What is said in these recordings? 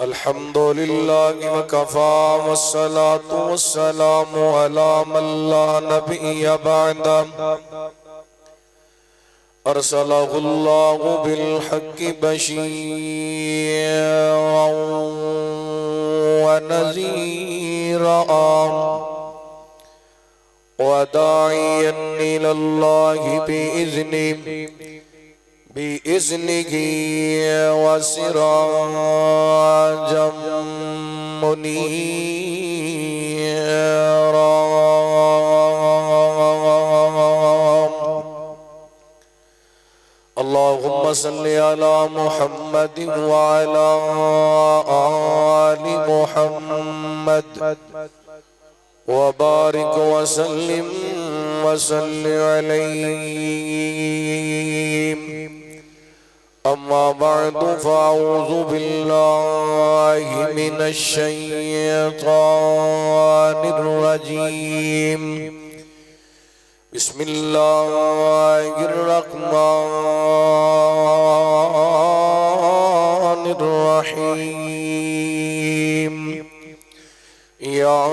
الحمد لله وكفى والصلاة والسلام على من لا نبي بعده أرسله الله بالحق بشيرا ونذيرا وداعيا إلى الله بإذنه وسراجا منيرا اللهم صل على محمد وعلى آل محمد وبارك وسلم عليه. أما بعد فأعوذ بالله من الشيطان الرجيم. بسم الله الرحمن الرحيم. يا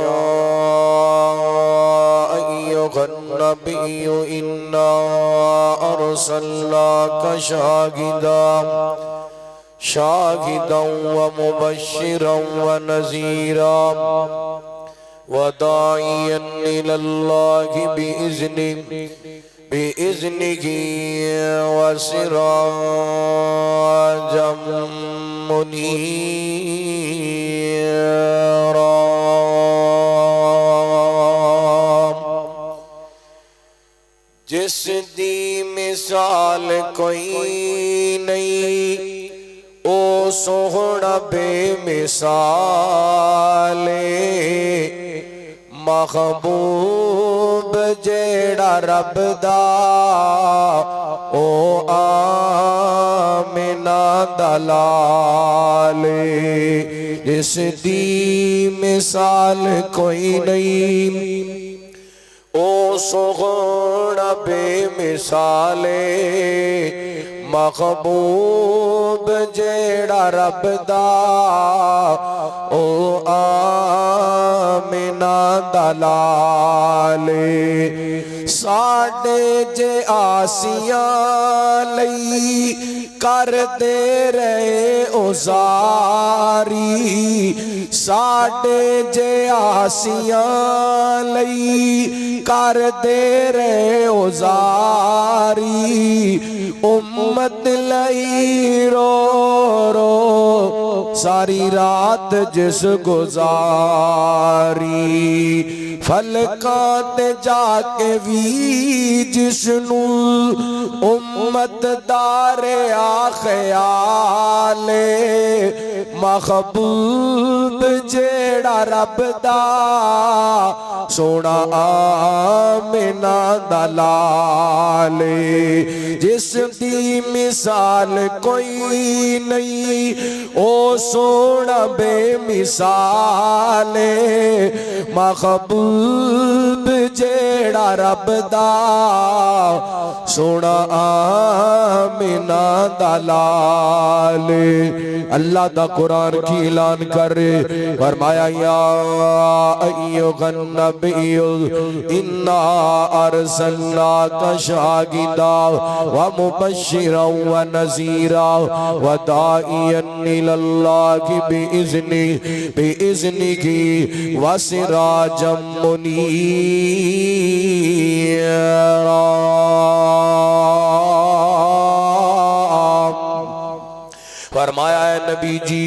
أيها النبي إنا أرسلناك شاهدا ومبشرا ونذيرا وداعيا إلى الله بإذنه وسراجا منيرا. جس دی مثال کوئی نہیں او سوہنا بے مثال محبوب جیڑا رب دا او آمنہ دلال. جس دی مثال کوئی نہیں او سوہنا بے مثال محبوب جیڑا رب دا او آمنہ دلال. ساڑھے جے آسیاں لئی کر دے رہے ازاری. ساڑھے جے آسیاں لئی کر دے رہے ازاری. امت لئی رو رو ساری رات جس گزاری. فلکات جا کے وی جسنو امت دار آخیال محبوب جیڑا رب دا سونا آمنہ دلال. جس دی مثال کوئی نہیں او سونا بے مثال محبوب جیڑا رب دا سونا آمنہ دلال. اللہ دا قرآن کی اعلان کر فرمایا یا ایھا النبی انا ارسلناک شاہدا ومبشرا ونذیرا وداعیا الی اللہ بإذنہ وسراجا منیرا. فرمایا ہے نبی جی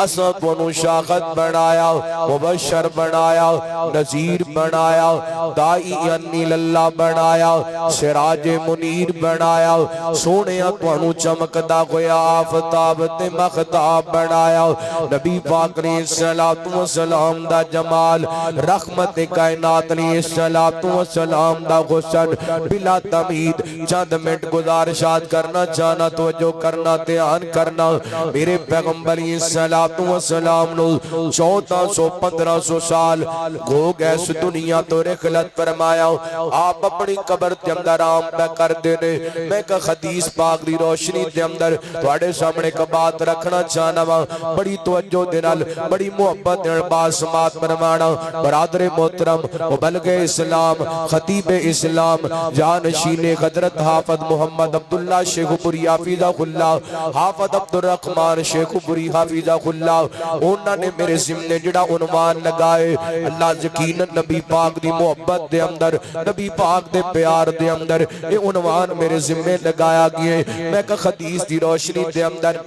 اسد و نشاخت بنایا مبشر بنایا نذیر بنایا دائی انی اللہ بنایا سراج منیر بنایا سونے اتوانو چمکدا گویا آفتاب تے مختاب بنایا. نبی پاک علیہ السلام دا جمال رحمت کائنات علیہ السلام دا غسن بلا تمہید چند منٹ گزارشات کرنا چاہنا توجہ کرنا دھیان کرنا. میرے پیغمبر صلوات و سلام نو 1400-1500 سال ہو گئے اس دنیا تو رحلت فرمایا آپ اپنی قبر تے اندر آم پہ کر دینے میں کہ حدیث پاک دی روشنی تے اندر تواڈے سامنے کا بات رکھنا چاہنا وا بڑی توجہ دے نال بڑی محبت دے بات سماعت فرمانا برادر محترم مبلغ اسلام خطیب اسلام جانشین حضرت حافظ محمد عبداللہ شیخ پوری حافظہ اللہ حافظ عبدالرحمن شیخ پوری حافظہ اللہ انہوں نے میرے ضمن جڑا عنوان لگائے اللہ یقیناً نبی پاک دی محبت دے اندر نبی پاک دے پیار دے اندر یہ عنوان میرے ذمہ لگایا گئے میں کہ حدیث دی روشنی دے اندر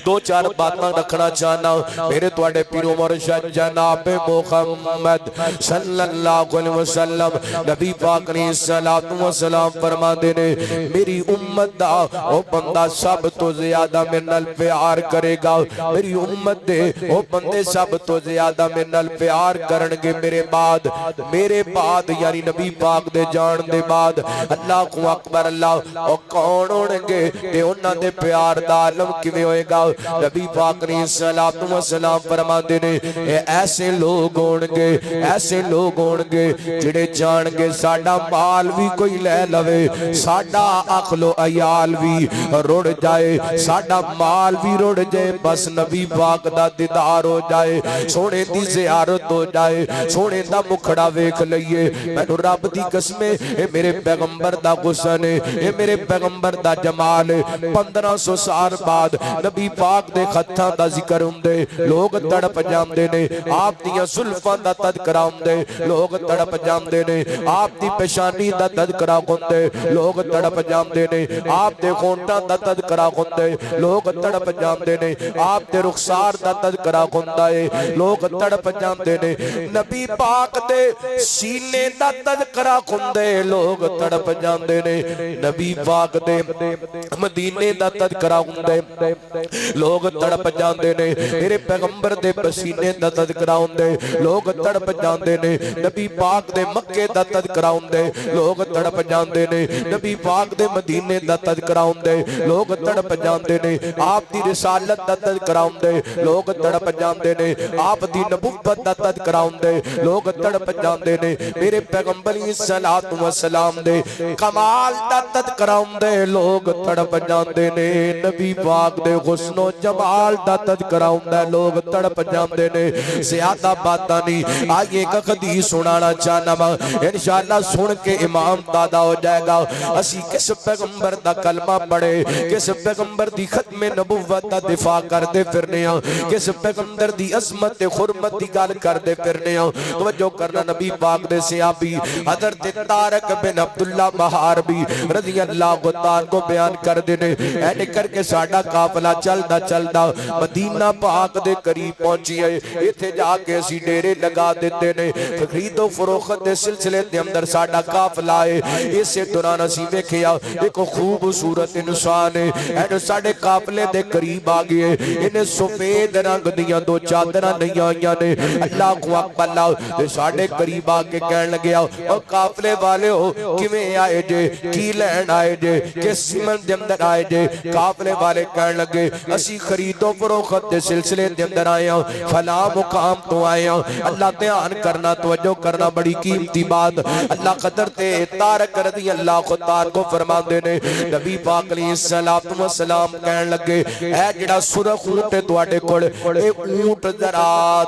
دو چار باتاں رکھنا چاہنا میرے توڑے پیرو مرشد جناب محمد صلی اللہ علیہ وسلم نبی پاک نے صلاۃ و سلام فرما دینے میری امت دا او بندہ سب تو زیادہ میں نل پیار کرے گا میری امت دے او بندے سب تو زیادہ میں نل پیار کرنگے میرے بعد یعنی نبی پاک دے جان دے بعد اللہ کو اکبر اللہ او کون ہونگے تے انہاں دے پیار دا عالم کیویں ہوئے گا نبی پاک نے صلاۃ و سلام فرما دینے ایسے لوگ ہونگے جڑے جان گے ساڈا مال بھی کوئی لے لوے ساڈا عقل و عیال بھی رڑ جائے ساڈا مال بھی رڑ جائے بس نبی پاک دا دیدار ہو جائے سونے دی زیارت ہو جائے سونے دا مکھڑا ویکھ لئیے میں رب دی قسمیں اے میرے پیغمبر دا غسن اے میرے پیغمبر دا جمال 1500 سال بعد نبی پاک دے خطاں دا ذکر ہوندے لوگ تڑپ جاندے نے آپ دیاں زلفاں دا تذکرہ ہوندے لوگ تڑپ جاندے نے آپ دی پیشانی دا تذکرہ ہوندے لوگ تڑپ جاندے نے آپ دے ہونٹاں دا تذکرہ ہوندے لوگ تڑپ جاندے نے آپ دے رخسار دا تذکرہ ہوندا ہے لوگ تڑپ جاندے نے نبی پاک دے سینے دا تذکرہ ہوندے لوگ تڑپ جاندے نے نبی پاک دے مدینے دا تذکرہ ہوندے لوگ تڑپ جاندے نے میرے پیغمبر دے پسینے دا تذکرہ ہوندے لوگ تڑپ جاندے نے نبی پاک دے مکے دا تذکرہ ہوندے لوگ تڑپ جاندے نے نبی پاک دے مدینے دا تذکرہ ہوندے لوگ تڑپ جاندے نے آپ دی رسالت دا تذکرہ ہوندے لوگ تڑپ جاندے نے آپ دی نبوت دا تذکرہ ہوندے لوگ تڑپ جاندے نے میرے پیغمبر صلوات و سلام دے کمال دا تذکرہ ہوندے لوگ تڑپ جاندے نے نبی پاک دے حسن و جمال دا تذکرہ ہوندے لوگ تڑپ جاندے نے زیادہ باتاں نہیں آئیے ایک حدیث سنانا چاہنا وا انشاءاللہ سن کے امام دادا ہو جائے گا اسی کس پیغمبر دا کلمہ پڑھے کس پیغمبر دی ختم نبوت دا دفاع کر دے پھرنے ہاں کس پیغمبر دی عظمت حرمت دی گال کر دے پھرنے ہاں توجہ کرنا نبی پاک دے صحابی حضرت طارق بن عبداللہ محاربی رضی اللہ تعالیٰ کو بیان کر دینے اینے کر کے ساڑھا قافلہ چلدا مدینہ پاک دے قریب پہنچی ہے اتھے جا کے اسی ڈیرے لگا دیتے نے خرید و فروخت دے سلسلے دے اندر ساڑھا قافلہ ہے اسے دوران اسی ویکھیا ایک خوبصورت انسان ہے اینے ساڑھے قافلے دے قریب آگئے انہیں سفید رنگ دیاں دو چادرہ نہیں آئیاں نے اللہ کو اکبر اللہ دے ساڑھے قریب آگے کہنے لگیا اور قافلے والے ہو کیویں آئے جے کی لین آئے جے کس سمن دے اندر آئے جے قافلے والے کہنے لگے اسی خرید و فروخت دے سلسلے دے اندر آئے ہیں فلاں مقام تو آئے ہیں اللہ دھیان کرنا توجہ کرنا بڑی قیمتی بات اللہ قدر تے طارق رضی اللہ خطار کو فرما دینے نبی پاک علیہ السلام کہنے لگے اے جڑا سرخ اونٹ تواڈے کول اے اونٹ ذرا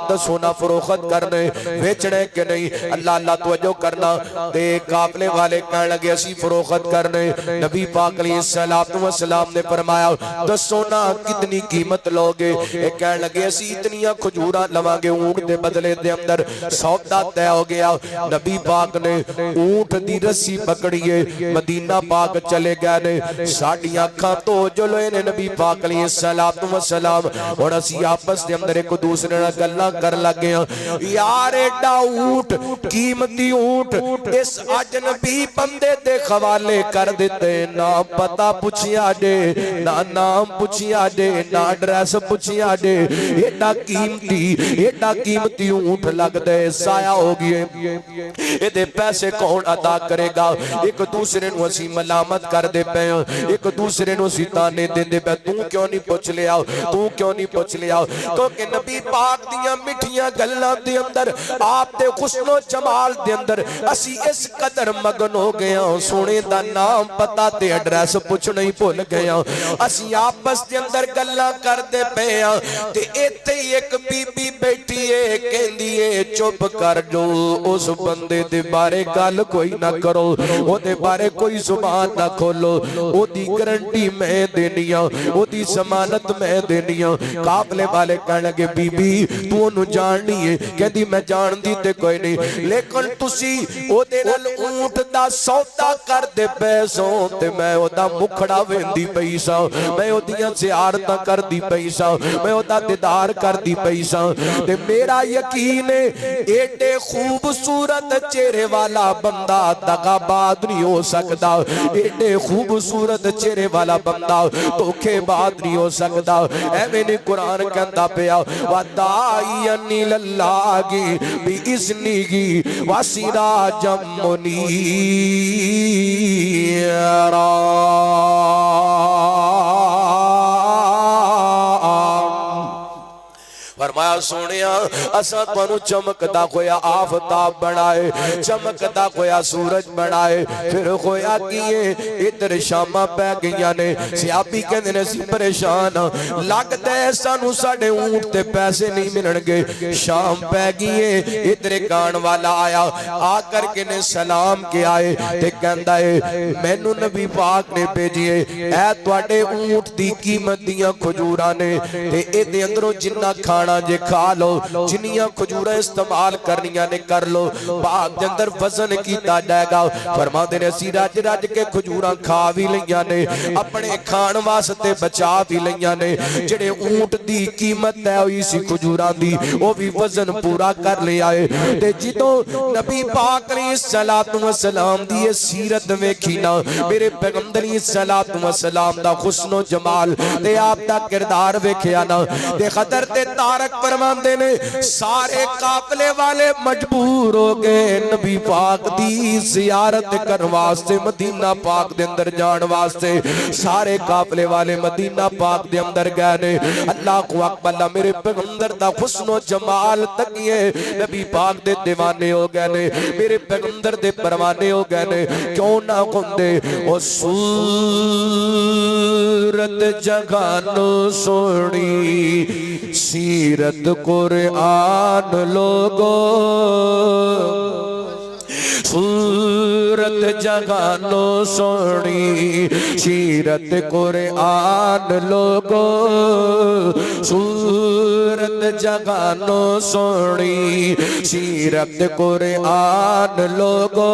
دسونا فروخت کرنے بیچنے کے نہیں اللہ توجہ کرنا تے قافلے والے کہنے لگے اسی فروخت کرنے نبی پاک علیہ السلام نے فرمایا دسونا کتنی قیمت لوگے ایک کہنے لگے اسی اتنیاں کھجورہ لوانگے اونٹ دے بدلے دے اندر سودا طے ہو گیا نبی پاک نے اونٹ دی رسی پکڑیے مدینہ پاک چلے گئے نے ساڑھی آنکھاں تو جلوے نے نبی پاک علیہ السلام اور اسی آپس دے اندر ایک دوسرے نہ گلہ کر لگے ہیں یار ایڈا اونٹ قیمتی اونٹ اس اجنبی بندے دے حوالے کر دیتے نہ پتہ پوچھیا جے نہ نام پوچھیا جے نہ ایڈریس پوچھیا جے ایڈا قیمتی اونٹ لگ دے سایہ ہو گئے اے دے پیسے کون ادا کرے گا ایک دوسرے نو اسی ملامت کر دے پے ایک دوسرے نو اسی تانے دے دے پے تو کیوں نہیں پوچھ لیا تو کیوں نہیں پوچھ لیا کیونکہ نبی پاک دیاں مٹھیاں گلاں دے اندر آپ دے حسن و جمال دے اندر اسی اس قدر مگن ہو گیا سونے دا نام پتا تے ایڈریس پوچھنا ہی بھول گیا اسی آپس دے اندر گلاں کر دے پے تے ایتھے ایک بی بی بیٹھی ہے کہندی ہے چپ کر جو اس بندے دے بارے گل کوئی نہ کرو او دے بارے کوئی زبان نہ کھولو او دی گارنٹی میں دینیاں او دی ضمانت میں دینیاں قافلے والے کہنے لگے بی بی تو انہوں جاننی ہے کہندی میں جان دی تے کوئی نہیں لیکن تسی او دے نال اونٹ دا سودا کر دے پیسوں تے میں او دا مکھڑا ویندی پیسا میں او دیاں زیارتاں کر دی پیسا میں او دا دیدار کر دی پیسا تے میرا یقین ہے ایڈے خوبصورت چہرے والا بندہ دغاباد نہیں ہو سکتا ایڈے خوبصورت چہرے والا بندہ دھوکے باد نہیں ہو سکتا اے میں نے قرآن کہندا پیا وَدَاعِيًا إِلَى اللَّهِ بِإِذْنِهِ وَسِرَاجًا مُنِيرًا فرمایا سونیا اساں تانوں چمکدا ہویا آفتاب بنائے چمکدا ہویا سورج بنائے پھر ہویا کیے ادھر شاماں پہ گئیاں نے صحابی کہندے نے سی پریشان لگدا ہے سانوں ساڈے اونٹ تے پیسے نہیں ملن گے شام پہ گئیے ادھر گان والا آیا آ کر کے نے سلام کے آئے تے کہندا ہے مینوں نبی پاک نے بھیجیے اے تواڈے اونٹ دی قیمت دیاں کھجوراں نے تے اے دے اندروں جنہ کھانا جے کھا لو جنیاں کھجورہ استعمال کرنیاں نے کر لو باغ دے اندر وزن کیتا جائے گا فرما دے نے اسی رج رج کے کھجورہ کھا بھی لیاں نے اپنے کھان واسطے بچا بھی لیاں نے جڑے اونٹ دی قیمت ہے ہوئی سی کھجورہ دی وہ بھی وزن پورا کر لے آئے تے جدوں نبی پاک علیہ السلام دی سیرت ویکھینا میرے پیغمبر علیہ السلام دا حسن و جمال تے آپ دا کردار ویکھیا نا تے خطر تے تارک فرماندے نے سارے قافلے والے مجبور ہو گئے نبی پاک دی زیارت کرن واسطے مدینہ پاک دے اندر جان واسطے سارے قافلے والے مدینہ پاک دے اندر گئے نے اللہ کو اکبر اللہ میرے پیغمبر دا حسن و جمال تکیے نبی پاک دے دیوانے ہو گئے نے میرے پیغمبر دے پروانے ہو گئے نے کیوں نہ کندے او صورت جگانو سونی سیرت قرآن لوگو صورت جگانو سونی سیرت قرآن لوگو صورت جگانو سونی سیرت قرآن لوگو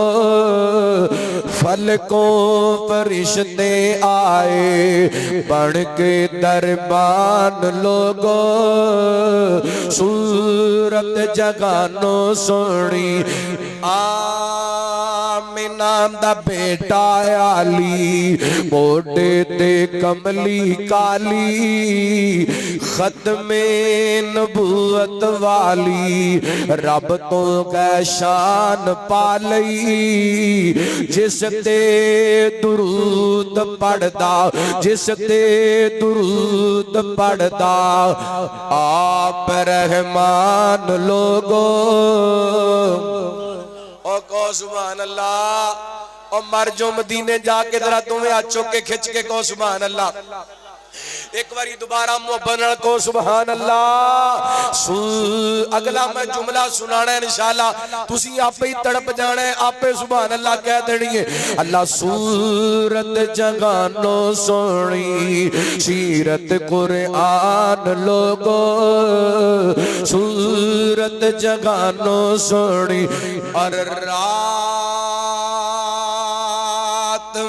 فلکوں فرشتے آئے بڑھ کے دربان لوگو صورت جگانو سونی آمینہ دا بیٹا علی موٹے تے کملی کالی ختم نبوت والی رب تو گئے شان پالی جس تے درود پڑھدا جس تے درود پڑھدا آپ رحمان لوگو او کو سبحان اللہ او مر جو مدینے جا کے ذرا تمہیں اچھو کے کھچ کے کو سبحان اللہ ایک باری دوبارہ محبت کو سبحان اللہ اگلا میں جملہ سنانا ہے انشاءاللہ تسی آپ ہی تڑپ جانا ہے آپ پہ سبحان اللہ کہہ دینی ہے اللہ صورت جگانو سونی سیرت قرآن لوگو صورت جگانو سونی اور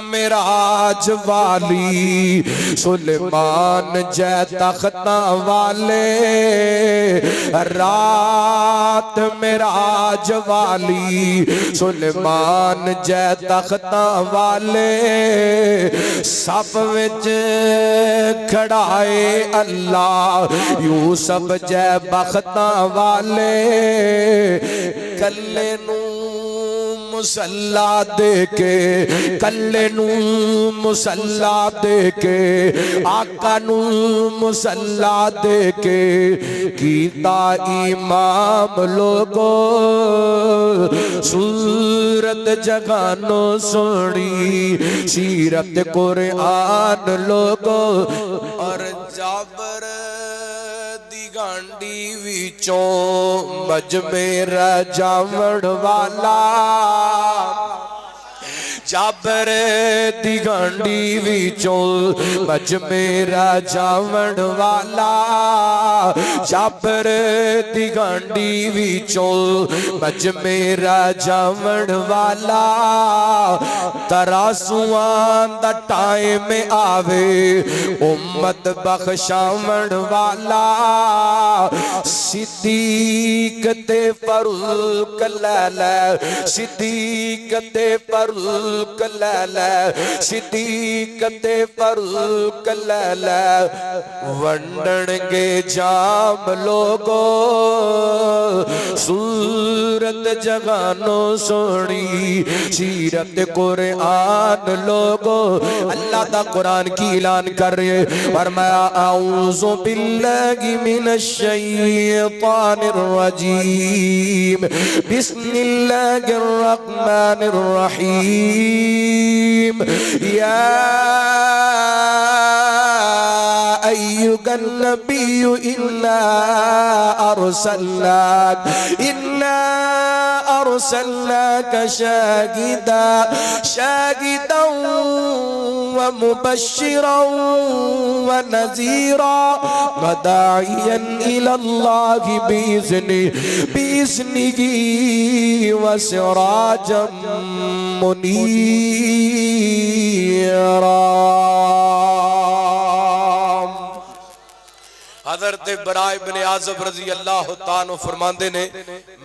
معراج والی سلیمان جے تختہ والے رات معراج والی سلیمان جے تختہ والے سب وچ کھڑائے اللہ یوسف جے بختہ والے کلے نو مسلح دے کے کلے نو مسلح دے کے آقا نو مسلح دے کے کیتا امام لوگو سورت جگانو سونی سیرت قرآن لوگو اور جابر دی گانڈی ویچوں مجمع رجاوڑ والا جابر دی گانڈی ویچوں مجمع رجاوڑ والا جابر دی گانڈی ویچوں مجمع رجاوڑ والا تراسوان دا ٹائم آوے امت بخشاوڑ والا صدیق تے فاروق لیلے صدیق تے فاروق لیلے صدیق تے فاروق لیلے ونڈن گے جام لوگو سورت جگانو سونی سیرت قرآن لوگو اللہ دا قرآن کی اعلان کر رہے فرمایا اعوذ باللہ من الشیطان الرجیم بسم اللہ الرحمن الرحیم یا أيها النبي إنا أرسلناك شاهدا ومبشرا ونذيرا وداعيا إلى الله بإذنه وسراجا منيرا حضرت برائے بن عازب رضی اللہ تعالیٰ فرماندے نے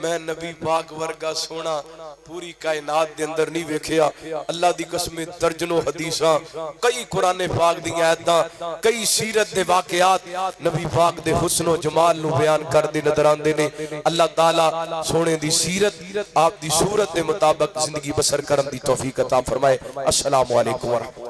میں نبی پاک ورگا سونا پوری کائنات دے اندر نہیں ویکھیا اللہ دی قسم درجنوں حدیثاں کئی قرآن پاک دی آیتاں کئی سیرت دے واقعات نبی پاک دے حسن و جمال نو بیان کر دے نظر آندے نے اللہ تعالیٰ سونے دی سیرت آپ دی صورت دے مطابق زندگی بسر کرن دی توفیق عطا فرمائے السلام علیکم ورحمۃ